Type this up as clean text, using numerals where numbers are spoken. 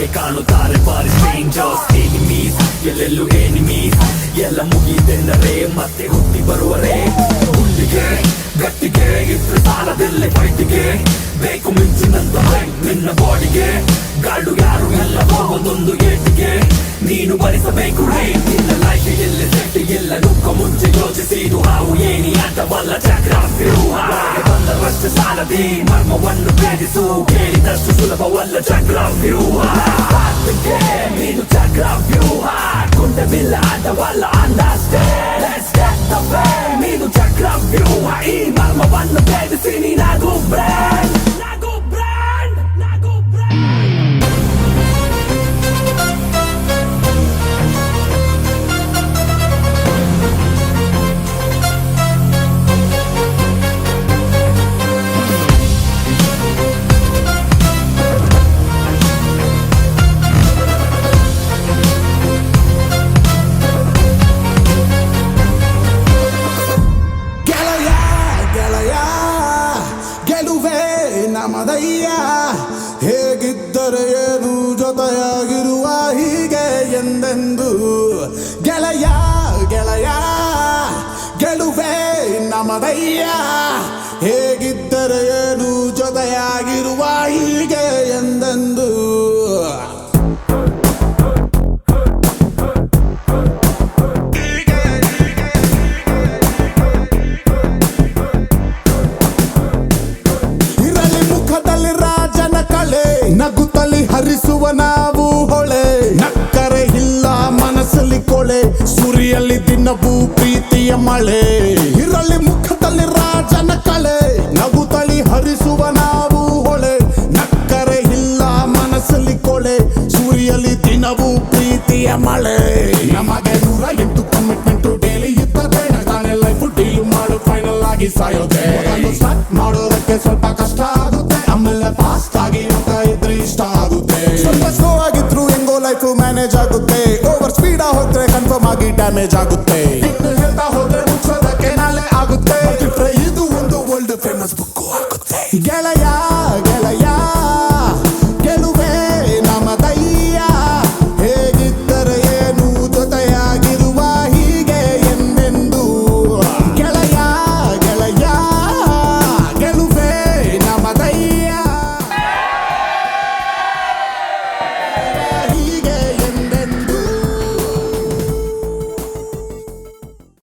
ಹಾಗೆ ಕಾಣುತ್ತಾರೆ ಬಾರಿ ಸ್ಟ್ರೇಂಜರ್ಸ್ ಎನಿಮೀಸ್ ಎಲ್ಲೆಲ್ಲೂ ಎನಿಮೀಸ್ ಎಲ್ಲ ಮುಗಿದೆಂದರೆ ಮತ್ತೆ ಹುಟ್ಟಿ ಬರುವರೆ ಹುಲ್ಲಿಗೆ ಗಟ್ಟಿಗೆ ಇದ್ರೆ ಸಾಲದಲ್ಲೇ ಫೈಟಿಗೆ ಬೇಕು ಮಿಂಚಿನಂತ ನಿನ್ನ ಬಾಡಿಗೆ ಗಾಡು ಯಾರು ಎಲ್ಲ ಹೋಗೋದೊಂದು ಏಟಿಗೆ ನೀನು ಭರಿಸಬೇಕು ನಿನ್ನ ಲೈಫ್ ಎಲ್ಲ ಸೆಟ್ ಎಲ್ಲ ನುಗ್ಗ ಮುಂಚೆ ಯೋಚಿಸಿದು ಹಾವು ಏನಿ ಆಟವಲ್ಲ ಚಕ್ರ ಬಂದರಷ್ಟು ಸಾಲದಿ ಮರ್ಮವನ್ನು ಭೇದಿಸು ಕೇಳಿದಷ್ಟು ಸುಲಭವಲ್ಲ ಚಕ್ರ ವ್ಯೂಹ ನೀನು ಚಕ್ರ ವ್ಯೂಹ ಕುಂಟವಿಲ್ಲ ಆಟವಲ್ಲ ಅಂದಷ್ಟೇ ನೀನು ಚಕ್ರ ವ್ಯೂಹ ಈ ಮರ್ಮವನ್ನು ಭೇದಿಸಿ ನೀನಾಗು ಬ್ರ್ಯಾಂಡ್ ನಮದಯ್ಯ ಹೇಗಿದ್ದರೆ ಏನು ಜೊತೆಯಾಗಿರುವ ಹೀಗೆ ಎಂದೆಂದು ಗೆಳೆಯ ಗೆಳೆಯ ಗೆಲುವೆ ನಮದಯ್ಯ ಹೇಗಿದ್ದರೆ ಏನು ಜೊತೆಯಾಗಿರುವ ಹೀಗೆ ಎಂದೆಂದು ನಗುತ್ತಲಿ ಹರಿಸುವ ನಾವು ಹೊಳೆ ನಕ್ಕರೆ ಇಲ್ಲ ಮನಸ್ಸಲ್ಲಿ ಕೊಳೆ ಸುರಿಯಲ್ಲಿ ದಿನವೂ ಪ್ರೀತಿಯ ಮಳೆ ಇರಲಿ ಮುಖದಲ್ಲಿ ರಾಜನ ಕಳೆ ನಗುತ್ತಲಿ ಹರಿಸುವ ನಾವು ಹೊಳೆ ನಕ್ಕರೆ ಇಲ್ಲ ಮನಸ್ಸಲ್ಲಿ ಕೊಳೆ ಸುರಿಯಲ್ಲಿ ದಿನವೂ ಪ್ರೀತಿಯ ಮಳೆ ನಮಗೆ 108 ಕಮಿಟ್ಮೆಂಟು ಡೈಲಿ ಇರ್ತದೆ ನಾನೇ ಲೈಫ್ ಡೀಲ್ ಮಾಡು ಫೈನಲ್ ಆಗಿ ಸಾಯೋದೆ ಸ್ಟಾರ್ಟ್ ಮಾಡೋದಕ್ಕೆ ಸ್ವಲ್ಪ ಕಷ್ಟ ಆಗುತ್ತೆ ಆಮೇಲೆ ಫಾಸ್ಟ್ ಆಗಿ ಇದ್ರೆ ಇಷ್ಟ ಆಗುತ್ತೆ ಸ್ವಲ್ಪ ಸ್ಲೋ ಆಗಿದ್ರು ಹೆಂಗೋ ಲೈಫ್ ಮ್ಯಾನೇಜ್ ಆಗುತ್ತೆ ಓವರ್ ಸ್ಪೀಡ್ ಹೋದ್ರೆ ಕನ್ಫರ್ಮ್ ಆಗಿ ಡ್ಯಾಮೇಜ್ ಆಗುತ್ತೆ